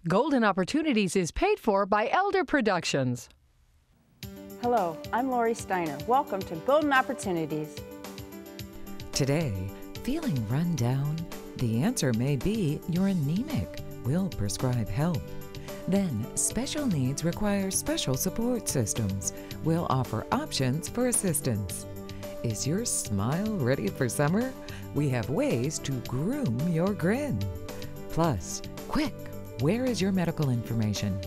Golden Opportunities is paid for by Elder Productions. Hello, I'm Lori Steiner. Welcome to Golden Opportunities. Today, feeling run down? The answer may be you're anemic. We'll prescribe help. Then, special needs require special support systems. We'll offer options for assistance. Is your smile ready for summer? We have ways to groom your grin. Plus, quick, where is your medical information?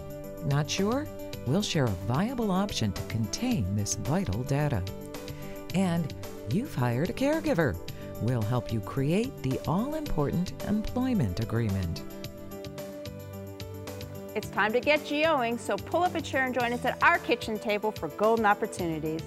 Not sure? We'll share a viable option to contain this vital data. And you've hired a caregiver. We'll help you create the all-important employment agreement. It's time to get GOing, so pull up a chair and join us at our kitchen table for Golden Opportunities.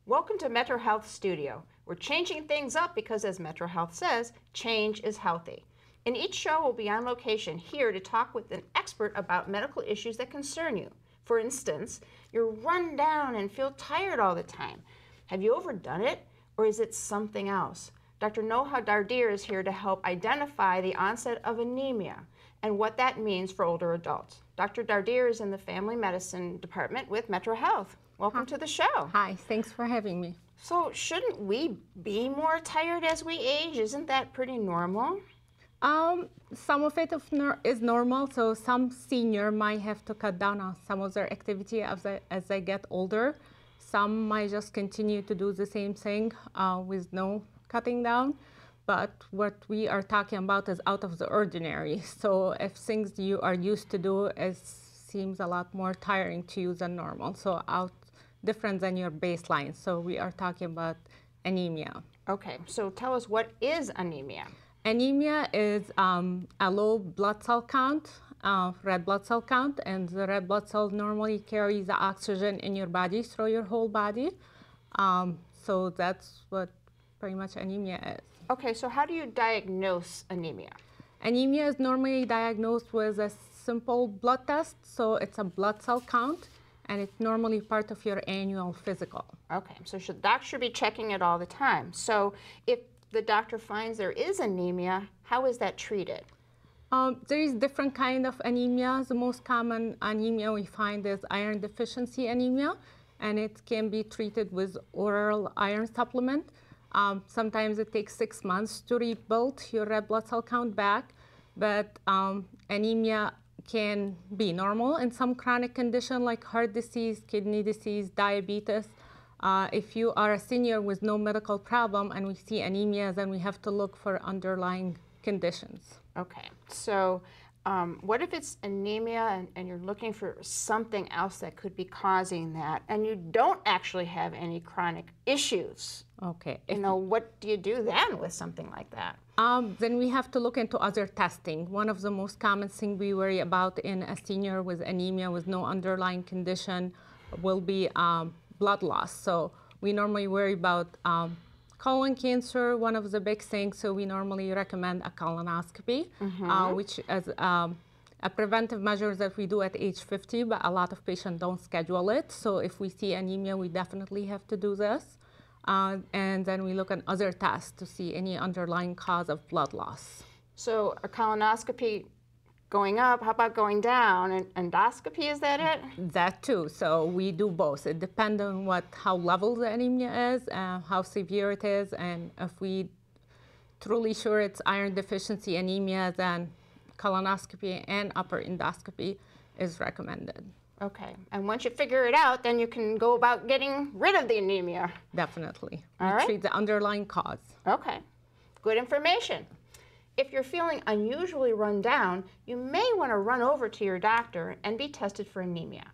Welcome to Metro Health Studio. We're changing things up because, as Metro Health says, change is healthy. In each show, we'll be on location here to talk with an expert about medical issues that concern you. For instance, you're run down and feel tired all the time. Have you overdone it, or is it something else? Dr. Noha Dardir is here to help identify the onset of anemia and what that means for older adults. Dr. Dardir is in the Family Medicine Department with Metro Health. Welcome to the show. Hi, thanks for having me. So shouldn't we be more tired as we age? Isn't that pretty normal? Some of it is normal, so some senior might have to cut down on some of their activity as they get older. Some might just continue to do the same thing with no cutting down. But what we are talking about is out of the ordinary. So if things you are used to do seems a lot more tiring to you than normal, so different than your baseline. So we are talking about anemia. Okay, so tell us, what is anemia? Anemia is a low blood cell count, red blood cell count, and the red blood cell normally carries the oxygen in your body through your whole body. So that's what pretty much anemia is. Okay, so how do you diagnose anemia? Anemia is normally diagnosed with a simple blood test, so it's a blood cell count, and it's normally part of your annual physical. Okay, so the doctor should be checking it all the time. So if the doctor finds there is anemia, how is that treated? There is different kind of anemia. The most common anemia we find is iron deficiency anemia, and it can be treated with oral iron supplement. Sometimes it takes 6 months to rebuild your red blood cell count back, but anemia can be normal in some chronic condition like heart disease, kidney disease, diabetes. If you are a senior with no medical problem and we see anemia, then we have to look for underlying conditions. Okay, so what if it's anemia and you're looking for something else that could be causing that, and you don't actually have any chronic issues? Okay. What do you do then with something like that? Then we have to look into other testing. One of the most common things we worry about in a senior with anemia with no underlying condition will be blood loss. So we normally worry about colon cancer, one of the big things, so we normally recommend a colonoscopy, which is a preventive measure that we do at age 50, but a lot of patients don't schedule it. So if we see anemia, we definitely have to do this. And then we look at other tests to see any underlying cause of blood loss. So a colonoscopy going up, how about going down? And endoscopy, is that it? That too. So we do both. It depends on how level the anemia is, how severe it is, and if we truly sure it's iron deficiency anemia, then colonoscopy and upper endoscopy is recommended. Okay, and once you figure it out, then you can go about getting rid of the anemia. Definitely. All right. Treat the underlying cause. Okay, good information. If you're feeling unusually run down, you may want to run over to your doctor and be tested for anemia.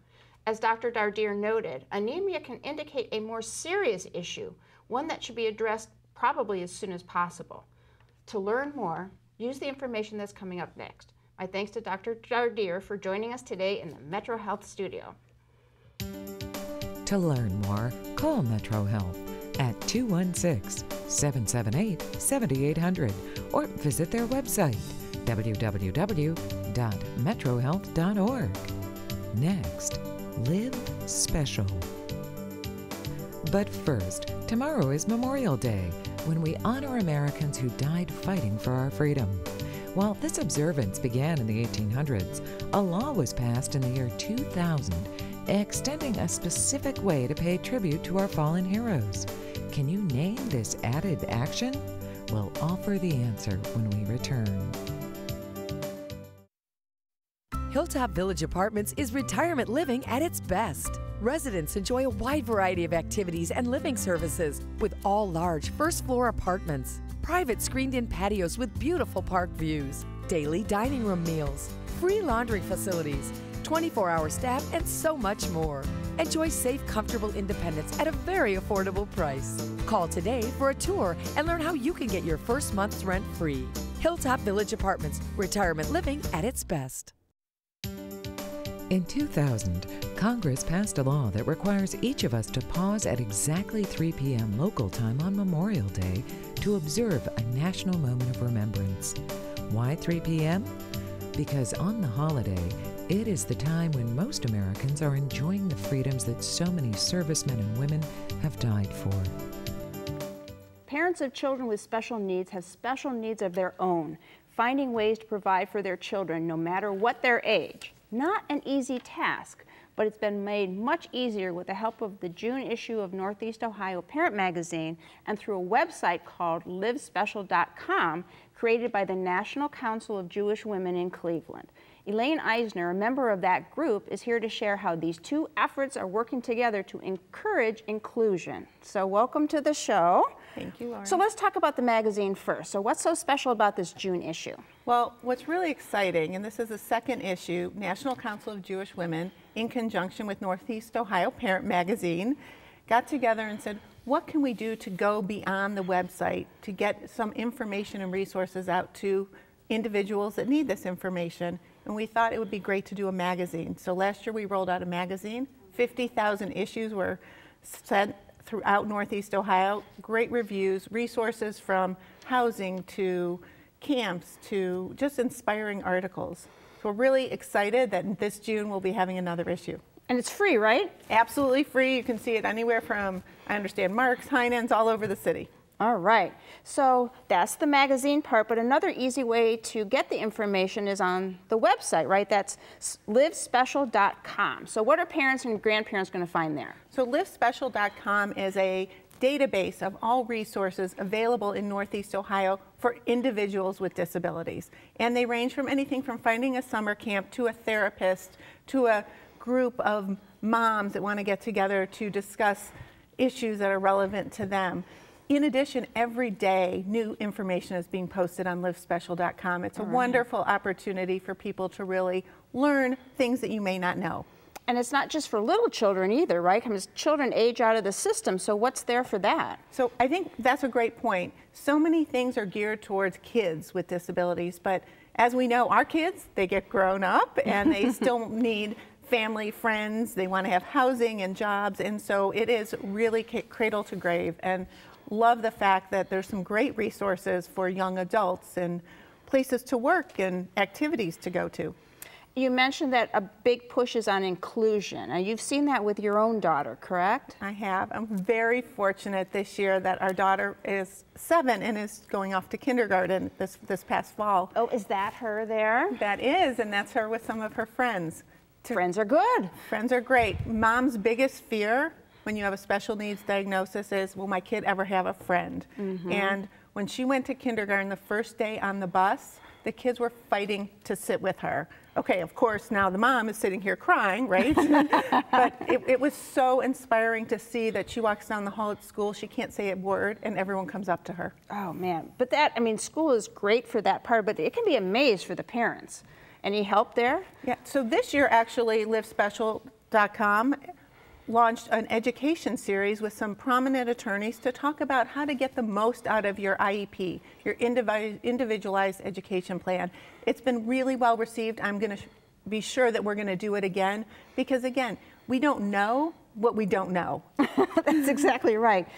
As Dr. Dardir noted, anemia can indicate a more serious issue, one that should be addressed probably as soon as possible. To learn more, use the information that's coming up next. My thanks to Dr. Dardir for joining us today in the Metro Health Studio. To learn more, call Metro Health at 216-778-7800 or visit their website, www.metrohealth.org. Next, live special. But first, tomorrow is Memorial Day, when we honor Americans who died fighting for our freedom. While this observance began in the 1800s, a law was passed in the year 2000 extending a specific way to pay tribute to our fallen heroes. Can you name this added action? We'll offer the answer when we return. Hilltop Village Apartments is retirement living at its best. Residents enjoy a wide variety of activities and living services with all large first-floor apartments, private screened-in patios with beautiful park views, daily dining room meals, free laundry facilities, 24-hour staff, and so much more. Enjoy safe, comfortable independence at a very affordable price. Call today for a tour and learn how you can get your first month's rent free. Hilltop Village Apartments, retirement living at its best. In 2000, Congress passed a law that requires each of us to pause at exactly 3 p.m. local time on Memorial Day to observe a national moment of remembrance. Why 3 p.m.? Because on the holiday, it is the time when most Americans are enjoying the freedoms that so many servicemen and women have died for. Parents of children with special needs have special needs of their own, finding ways to provide for their children no matter what their age. Not an easy task, but it's been made much easier with the help of the June issue of Northeast Ohio Parent Magazine and through a website called livespecial.com, created by the National Council of Jewish Women in Cleveland. Elaine Eisner, a member of that group, is here to share how these two efforts are working together to encourage inclusion. So welcome to the show. Thank you, Lauren. So let's talk about the magazine first. So what's so special about this June issue? Well, what's really exciting, and this is the second issue, National Council of Jewish Women, in conjunction with Northeast Ohio Parent Magazine, got together and said, what can we do to go beyond the website to get some information and resources out to individuals that need this information? And we thought it would be great to do a magazine. So last year we rolled out a magazine. 50,000 issues were sent throughout Northeast Ohio. Great reviews, resources from housing to camps to just inspiring articles. So we're really excited that this June we'll be having another issue. And it's free, right? Absolutely free. You can see it anywhere from, I understand, Mark's, Heinen's, all over the city. All right, so that's the magazine part, but another easy way to get the information is on the website, right? That's livespecial.com. So what are parents and grandparents going to find there? So livespecial.com is a database of all resources available in Northeast Ohio for individuals with disabilities. And they range from anything from finding a summer camp to a therapist to a group of moms that want to get together to discuss issues that are relevant to them. In addition, every day new information is being posted on livespecial.com. It's a wonderful opportunity for people to really learn things that you may not know. And it's not just for little children either, right? Because children age out of the system, so what's there for that? So I think that's a great point. So many things are geared towards kids with disabilities, but as we know, our kids, they get grown up and they still need family, friends, they want to have housing and jobs, and so it is really cradle to grave. And love the fact that there's some great resources for young adults and places to work and activities to go to. You mentioned that a big push is on inclusion. Now, you've seen that with your own daughter, correct? I have. I'm very fortunate this year that our daughter is 7 and is going off to kindergarten this past fall. Oh, is that her there? That is, and that's her with some of her friends. Friends are good. Friends are great. Mom's biggest fear when you have a special needs diagnosis is, will my kid ever have a friend? And when she went to kindergarten the first day on the bus, the kids were fighting to sit with her. Okay, of course, now the mom is sitting here crying, right? But it was so inspiring to see that she walks down the hall at school, she can't say a word, and everyone comes up to her. Oh, man. But that, I mean, school is great for that part, but it can be a maze for the parents. Any help there? Yeah, so this year, actually, livespecial.com launched an education series with some prominent attorneys to talk about how to get the most out of your IEP, your individualized education plan. It's been really well received. I'm going to be sure that we're going to do it again because, again, we don't know what we don't know. That's exactly right.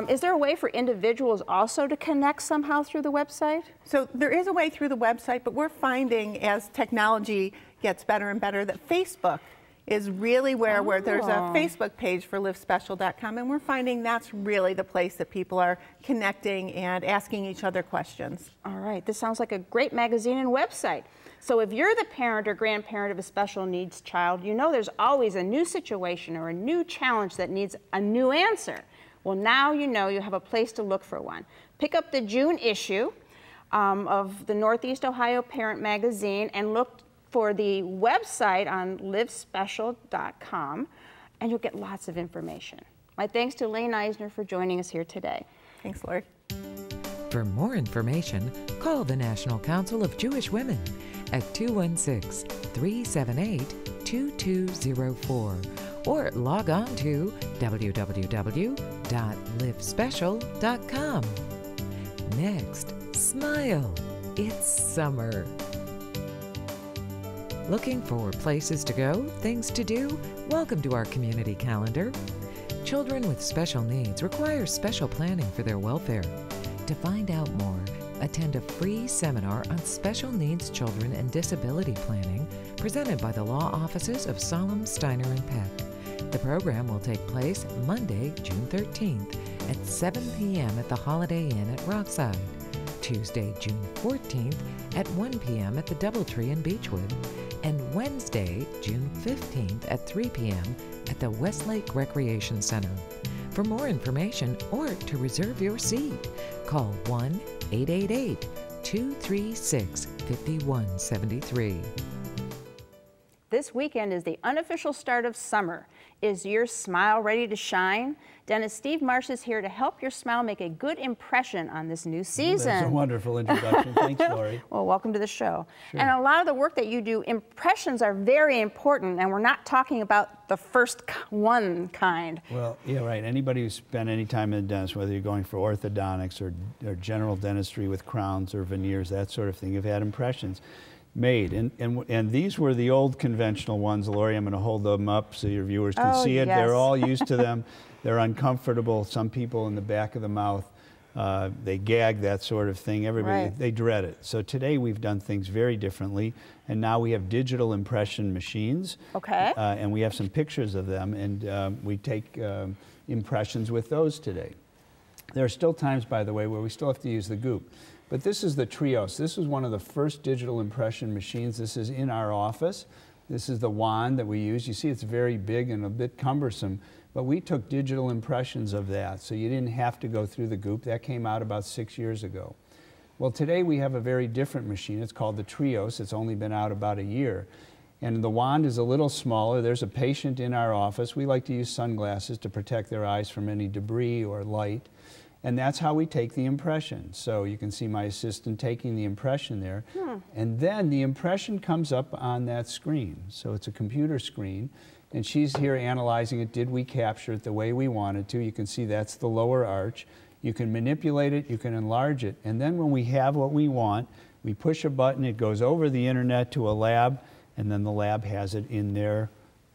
Is there a way for individuals also to connect somehow through the website? So there is a way through the website, but we're finding as technology gets better and better that Facebook is really where there's a Facebook page for livespecial.com, and we're finding that's really the place that people are connecting and asking each other questions. All right, this sounds like a great magazine and website. So if you're the parent or grandparent of a special needs child, you know there's always a new situation or a new challenge that needs a new answer. Well, now you know you have a place to look for one. Pick up the June issue of the Northeast Ohio Parent Magazine and look for the website on livespecial.com, and you'll get lots of information. My thanks to Lane Eisner for joining us here today. Thanks, Lori. For more information, call the National Council of Jewish Women at 216-378-2204 or log on to www.livespecial.com. Next, smile. It's summer. Looking for places to go, things to do? Welcome to our community calendar. Children with special needs require special planning for their welfare. To find out more, attend a free seminar on special needs children and disability planning presented by the law offices of Solem, Steiner, and Peck. The program will take place Monday, June 13th at 7 p.m. at the Holiday Inn at Rockside, Tuesday, June 14th at 1 p.m. at the Doubletree in Beechwood, and Wednesday, June 15th at 3 p.m. at the Westlake Recreation Center. For more information or to reserve your seat, call 1-888-236-5173. This weekend is the unofficial start of summer. Is your smile ready to shine? Dentist Steve Marsh is here to help your smile make a good impression on this new season. That's a wonderful introduction. Thanks, Lori. Well, welcome to the show. Sure. And a lot of the work that you do, impressions are very important, and we're not talking about the first one kind. Well, yeah, right. Anybody who's spent any time in a dentist, whether you're going for orthodontics or general dentistry with crowns or veneers, that sort of thing, have had impressions made. And these were the old conventional ones. Lori, I'm going to hold them up so your viewers can see it. Yes. They're all used to them. They're uncomfortable. Some people in the back of the mouth, they gag, that sort of thing. Everybody, they dread it. So today we've done things very differently. And now we have digital impression machines. Okay. And we have some pictures of them. And we take impressions with those today. There are still times, by the way, where we still have to use the goop. But this is the Trios. This is one of the first digital impression machines. This is in our office. This is the wand that we use. You see it's very big and a bit cumbersome, but we took digital impressions of that, so you didn't have to go through the goop. That came out about 6 years ago. Well, today we have a very different machine. It's called the Trios. It's only been out about a year. And the wand is a little smaller. There's a patient in our office. We like to use sunglasses to protect their eyes from any debris or light. And that's how we take the impression. So you can see my assistant taking the impression there. And then the impression comes up on that screen. So it's a computer screen. And she's here analyzing it. Did we capture it the way we wanted to? You can see that's the lower arch. You can manipulate it. You can enlarge it. And then when we have what we want, we push a button. It goes over the internet to a lab. And then the lab has it in their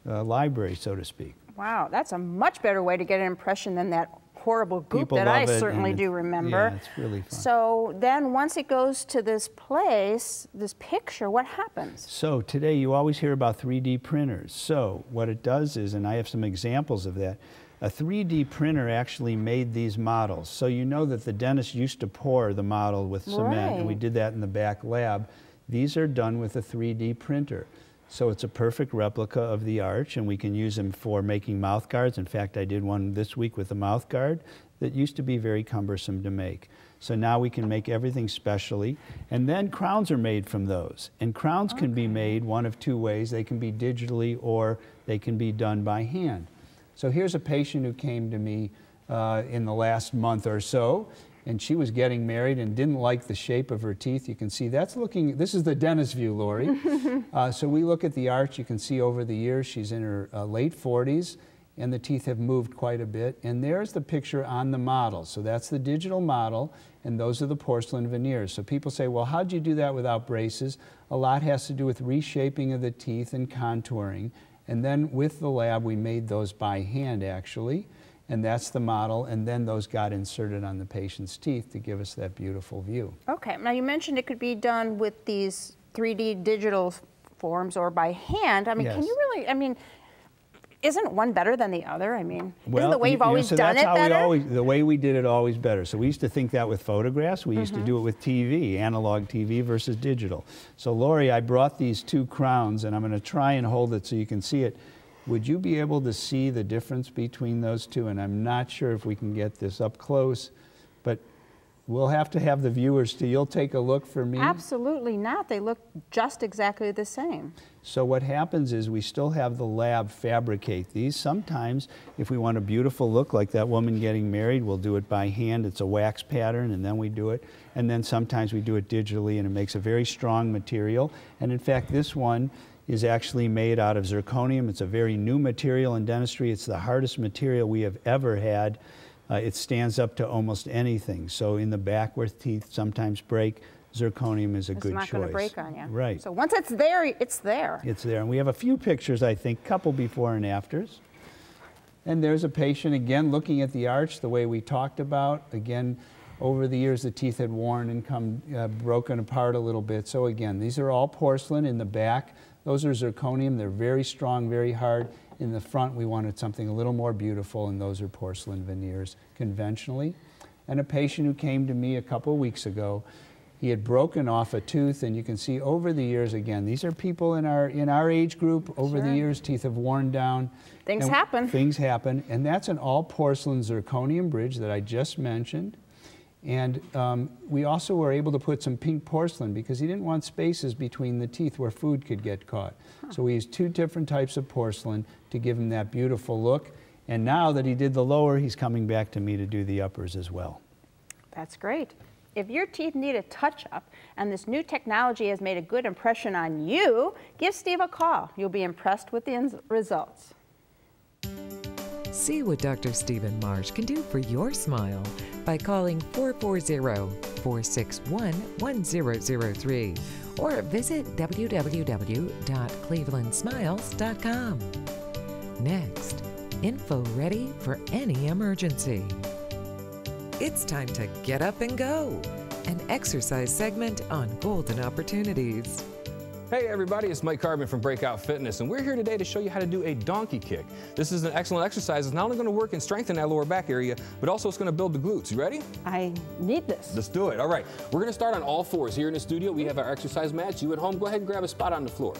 library, so to speak. Wow, that's a much better way to get an impression than that horrible goop that I certainly do remember. Yeah, it's really fun. So then once it goes to this place, this picture, what happens? So today you always hear about 3D printers. So what it does is, and I have some examples of that, a 3D printer actually made these models. So you know that the dentist used to pour the model with cement, and we did that in the back lab. These are done with a 3D printer. So it's a perfect replica of the arch, and we can use them for making mouth guards. In fact, I did one this week with a mouth guard that used to be very cumbersome to make. So now we can make everything specially. And then crowns are made from those. And crowns can be made one of two ways. They can be digitally or they can be done by hand. So here's a patient who came to me in the last month or so. And she was getting married and didn't like the shape of her teeth. You can see that's looking, this is the dentist view, Lori. So we look at the arch. You can see over the years she's in her late 40s, and the teeth have moved quite a bit. And there's the picture on the model. So that's the digital model, and those are the porcelain veneers. So people say, well, how'd you do that without braces? A lot has to do with reshaping of the teeth and contouring. And then with the lab, we made those by hand, actually. And that's the model, and then those got inserted on the patient's teeth to give us that beautiful view. Okay, now you mentioned it could be done with these 3D digital forms or by hand. I mean, can you really, I mean, isn't one better than the other? I mean, Well, isn't the way you've always done it better? The way we did it always better. So we used to think that with photographs. We used to do it with TV, analog TV versus digital. So Lori, I brought these two crowns, and I'm going to try and hold it so you can see it. Would you be able to see the difference between those two? And I'm not sure if we can get this up close, but we'll have to have the viewers you'll take a look for me. Absolutely not. They look just exactly the same. So what happens is we still have the lab fabricate these. Sometimes if we want a beautiful look like that woman getting married, we'll do it by hand. It's a wax pattern and then we do it. And then sometimes we do it digitally and it makes a very strong material. And in fact, this one is actually made out of zirconium. It's a very new material in dentistry. It's the hardest material we have ever had. It stands up to almost anything. So in the back where teeth sometimes break, zirconium is a good choice. It's not going to break on you. Right. So once it's there, it's there. It's there. And we have a few pictures, I think, couple before and afters. And there's a patient, again, looking at the arch the way we talked about. Again, over the years, the teeth had worn and come broken apart a little bit. So again, these are all porcelain in the back. Those are zirconium. They're very strong, very hard. In the front, we wanted something a little more beautiful, and those are porcelain veneers conventionally. And a patient who came to me a couple weeks ago, he had broken off a tooth, and you can see over the years, again, these are people in our age group. Over the years, teeth have worn down. Things happen. Things happen, and that's an all porcelain zirconium bridge that I just mentioned. And we also were able to put some pink porcelain because he didn't want spaces between the teeth where food could get caught. So we used two different types of porcelain to give him that beautiful look. And now that he did the lower, he's coming back to me to do the uppers as well. That's great. If your teeth need a touch-up and this new technology has made a good impression on you, give Steve a call. You'll be impressed with the results. See what Dr. Stephen Marsh can do for your smile by calling 440-461-1003 or visit www.clevelandsmiles.com. Next, info ready for any emergency. It's time to get up and go, an exercise segment on golden opportunities. Hey everybody, it's Mike Carbon from Breakout Fitness, and we're here today to show you how to do a donkey kick. This is an excellent exercise. It's not only going to work and strengthen that lower back area, but also it's going to build the glutes. You ready? I need this. Let's do it. All right, we're going to start on all fours. Here in the studio, we have our exercise mats. You at home, go ahead and grab a spot on the floor.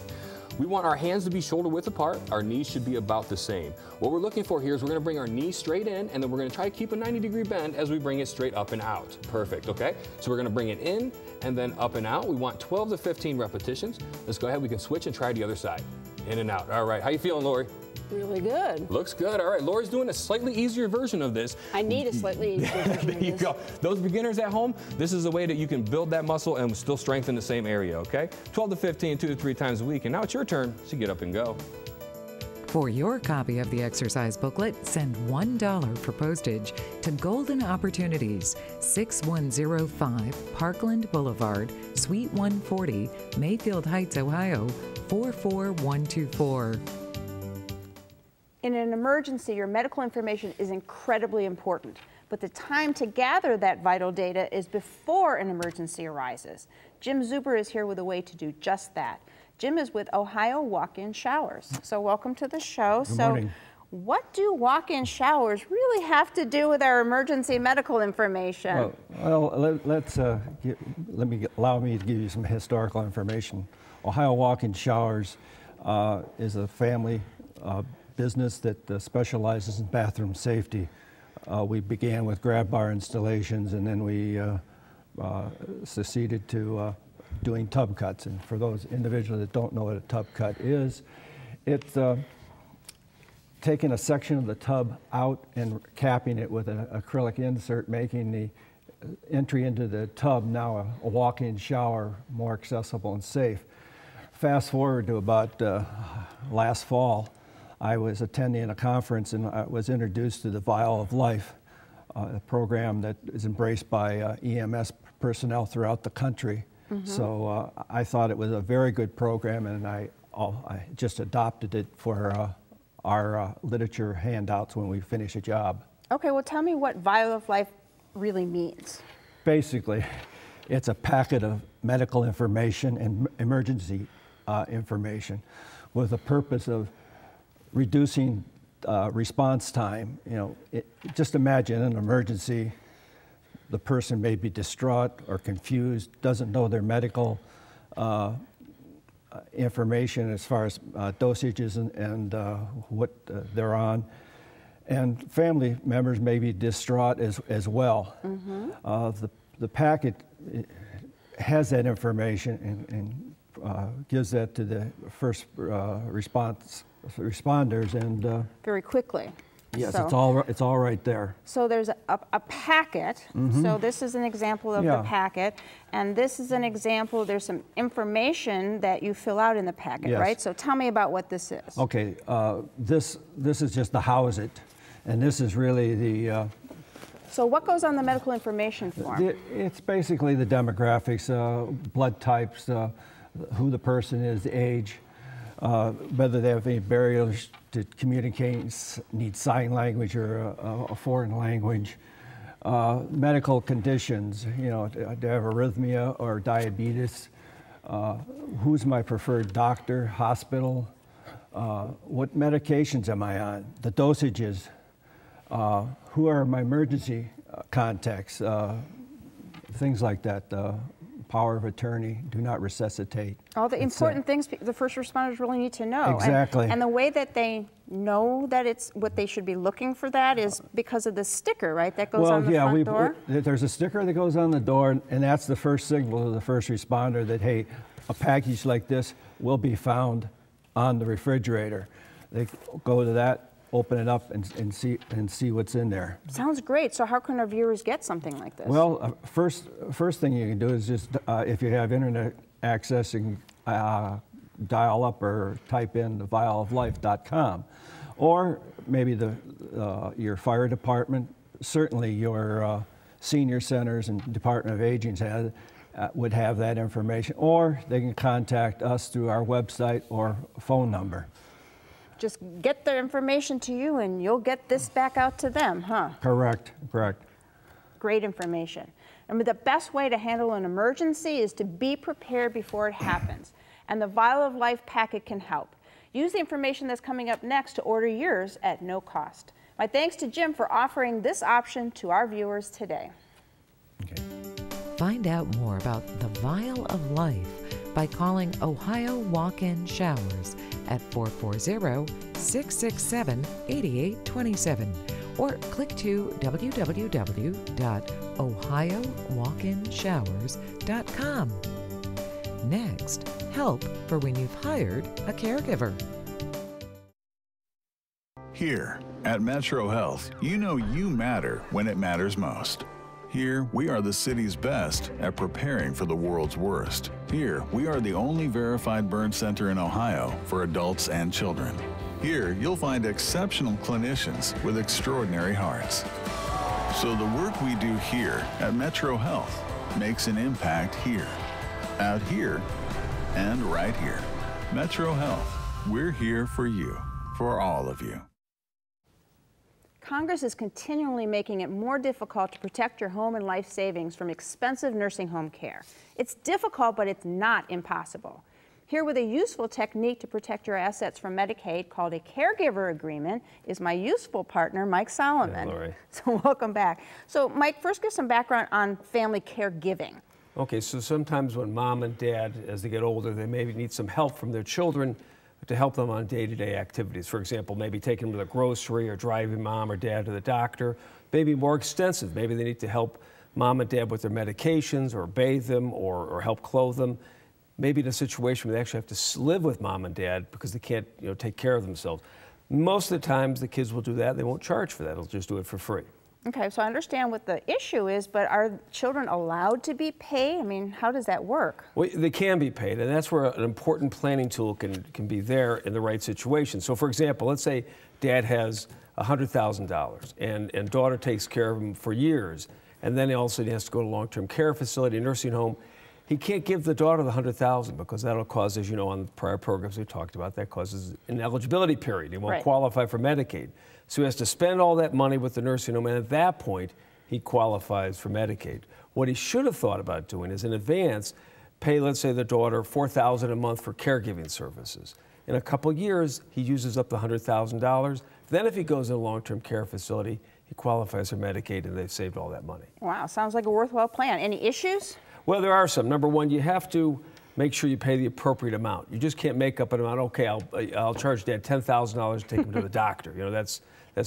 We want our hands to be shoulder width apart. Our knees should be about the same. What we're looking for here is we're going to bring our knees straight in, and then we're going to try to keep a 90-degree bend as we bring it straight up and out. Perfect, okay? So we're going to bring it in and then up and out. We want 12 to 15 repetitions. Let's go ahead. We can switch and try the other side. In and out. All right, how you feeling, Lori? Really good. Looks good. All right, Lori's doing a slightly easier version of this. I need a slightly easier version of this. There you go. Those beginners at home, this is a way that you can build that muscle and still strengthen the same area, okay? 12 to 15, 2 to 3 times a week. And now it's your turn to get up and go. For your copy of the exercise booklet, send $1 for postage to Golden Opportunities, 6105 Parkland Boulevard, Suite 140, Mayfield Heights, Ohio, 44124. In an emergency, your medical information is incredibly important, but the time to gather that vital data is before an emergency arises. Jim Zuber is here with a way to do just that. Jim is with Ohio Walk-In Showers. So welcome to the show. Good morning. What do walk-in showers really have to do with our emergency medical information? Well, allow me to give you some historical information. Ohio Walk-In Showers is a family business that specializes in bathroom safety. We began with grab bar installations, and then we succeeded to doing tub cuts. And for those individuals that don't know what a tub cut is, it's taking a section of the tub out and capping it with an acrylic insert, making the entry into the tub now a walk-in shower more accessible and safe. Fast forward to about last fall, I was attending a conference and I was introduced to the Vial of Life, a program that is embraced by EMS personnel throughout the country. So I thought it was a very good program, and I just adopted it for our literature handouts when we finish a job. Okay, well tell me what Vial of Life really means. Basically, it's a packet of medical information and emergency information with the purpose of reducing response time. You know, just imagine an emergency. The person may be distraught or confused, doesn't know their medical information as far as dosages and what they're on. And family members may be distraught as well. The packet has that information and gives that to the first responders, and very quickly. Yes, So, it's all right there. So there's a packet. So this is an example of the packet, and this is an example. There's some information that you fill out in the packet, right? So tell me about what this is. Okay, this is just to house it, and this is really the. So what goes on the medical information form? It's basically the demographics, blood types, who the person is, the age, whether they have any barriers to communicate, need sign language or a foreign language, medical conditions, you know, do I have arrhythmia or diabetes, who's my preferred doctor, hospital, what medications am I on, the dosages, who are my emergency contacts, things like that, power of attorney, do not resuscitate. All the important things the first responders really need to know. Exactly. And the way that they know that it's what they should be looking for that is because of the sticker, right, that goes on the front door? There's a sticker that goes on the door, and that's the first signal to the first responder that, hey, a package like this will be found on the refrigerator. They go to that, open it up, and see what's in there. Sounds great. So how can our viewers get something like this? Well, first thing you can do is just, if you have internet access, you can dial up or type in thevialoflife.com. Or maybe your fire department, certainly your senior centers and Department of Aging would have that information. Or they can contact us through our website or phone number. Just get their information to you and you'll get this back out to them, huh? Correct. Great information. And the best way to handle an emergency is to be prepared before it happens. And the Vial of Life packet can help. Use the information that's coming up next to order yours at no cost. My thanks to Jim for offering this option to our viewers today. Okay. Find out more about the Vial of Life by calling Ohio Walk-In Showers at 440-667-8827 or click to www.ohiowalkinshowers.com. Next, help for when you've hired a caregiver. Here at Metro Health, you know you matter when it matters most. Here, we are the city's best at preparing for the world's worst. Here, we are the only verified burn center in Ohio for adults and children. Here, you'll find exceptional clinicians with extraordinary hearts. So the work we do here at Metro Health makes an impact here, out here, and right here. Metro Health, we're here for you, for all of you. Congress is continually making it more difficult to protect your home and life savings from expensive nursing home care. It's difficult, but it's not impossible. Here with a useful technique to protect your assets from Medicaid called a caregiver agreement is my useful partner, Mike Solomon. Yeah, Lori. So welcome back. So Mike, first give some background on family caregiving. Okay, so sometimes when mom and dad, as they get older, they maybe need some help from their children to help them on day-to-day activities. For example, maybe taking them to the grocery or driving mom or dad to the doctor. Maybe more extensive. Maybe they need to help mom and dad with their medications or bathe them or help clothe them. Maybe in a situation where they actually have to live with mom and dad because they can't take care of themselves. Most of the times the kids will do that. They won't charge for that. They'll just do it for free. Okay, so I understand what the issue is, but are children allowed to be paid? I mean, how does that work? Well, they can be paid, and that's where an important planning tool can be there in the right situation. So, for example, let's say dad has $100,000 and daughter takes care of him for years, and then all of a sudden he has to go to a long-term care facility, a nursing home. He can't give the daughter the $100,000 because that'll cause, as you know, on the prior programs we talked about, that causes an eligibility period. He won't qualify for Medicaid. So he has to spend all that money with the nursing home, and at that point, he qualifies for Medicaid. What he should have thought about doing is in advance, pay, let's say, the daughter $4,000 a month for caregiving services. In a couple of years, he uses up the $100,000. Then if he goes in a long-term care facility, he qualifies for Medicaid and they've saved all that money. Wow, sounds like a worthwhile plan. Any issues? Well, there are some. Number one, you have to make sure you pay the appropriate amount. You just can't make up an amount. Okay, I'll charge Dad $10,000 to take him to the doctor. You know, that's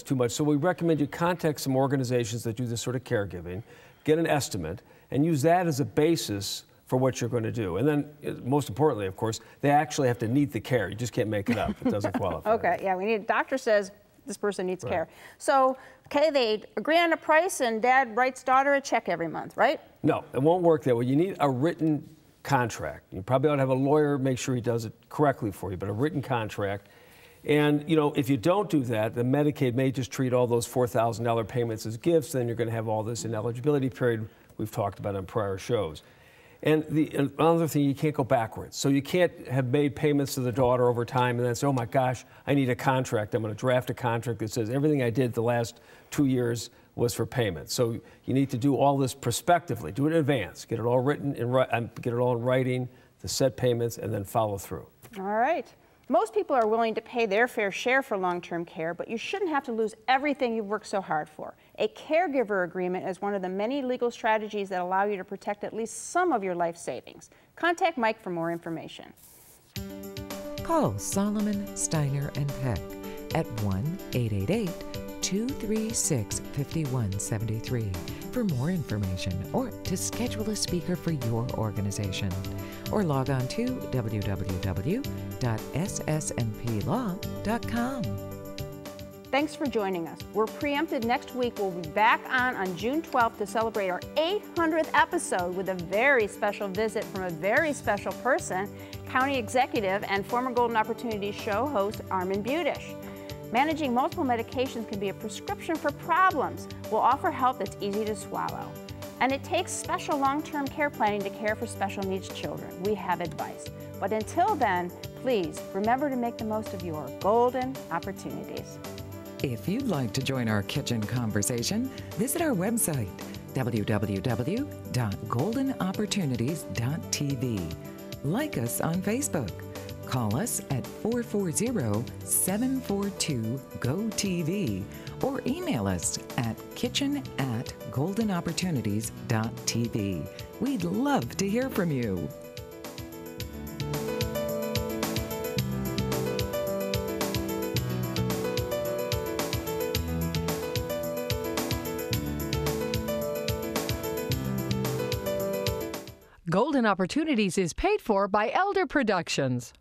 too much. So we recommend you contact some organizations that do this sort of caregiving, get an estimate, and use that as a basis for what you're going to do. And then, most importantly, of course, they actually have to need the care. You just can't make it up. It doesn't qualify. Okay, yeah, we need, doctor says this person needs care. So, okay, they agree on a price and Dad writes daughter a check every month, right? No, it won't work that way. You need a written contract. You probably ought to have a lawyer make sure he does it correctly for you, but a written contract. And, you know, if you don't do that, the Medicaid may just treat all those $4,000 payments as gifts, then you're going to have all this ineligibility period we've talked about on prior shows. And another thing, you can't go backwards. So you can't have made payments to the daughter over time and then say, oh my gosh, I need a contract. I'm going to draft a contract that says everything I did the last 2 years was for payment. So you need to do all this prospectively. Do it in advance. Get it all written, get it all in writing, the set payments, and then follow through. All right. Most people are willing to pay their fair share for long-term care, but you shouldn't have to lose everything you've worked so hard for. A caregiver agreement is one of the many legal strategies that allow you to protect at least some of your life savings. Contact Mike for more information. Call Solomon, Steiner, and Peck at 1-888-236-5173 for more information or to schedule a speaker for your organization. Or log on to www.ssnplaw.com. Thanks for joining us. We're preempted next week. We'll be back on June 12th to celebrate our 800th episode with a very special visit from a very special person, County Executive and former Golden Opportunities show host Armin Budish. Managing multiple medications can be a prescription for problems. We'll offer help that's easy to swallow. And it takes special long-term care planning to care for special needs children. We have advice. But until then, please remember to make the most of your golden opportunities. If you'd like to join our kitchen conversation, visit our website, www.goldenopportunities.tv. Like us on Facebook. Call us at 440-742-GO-TV or email us at kitchen@goldenopportunities.tv. We'd love to hear from you. Golden Opportunities is paid for by Elder Productions.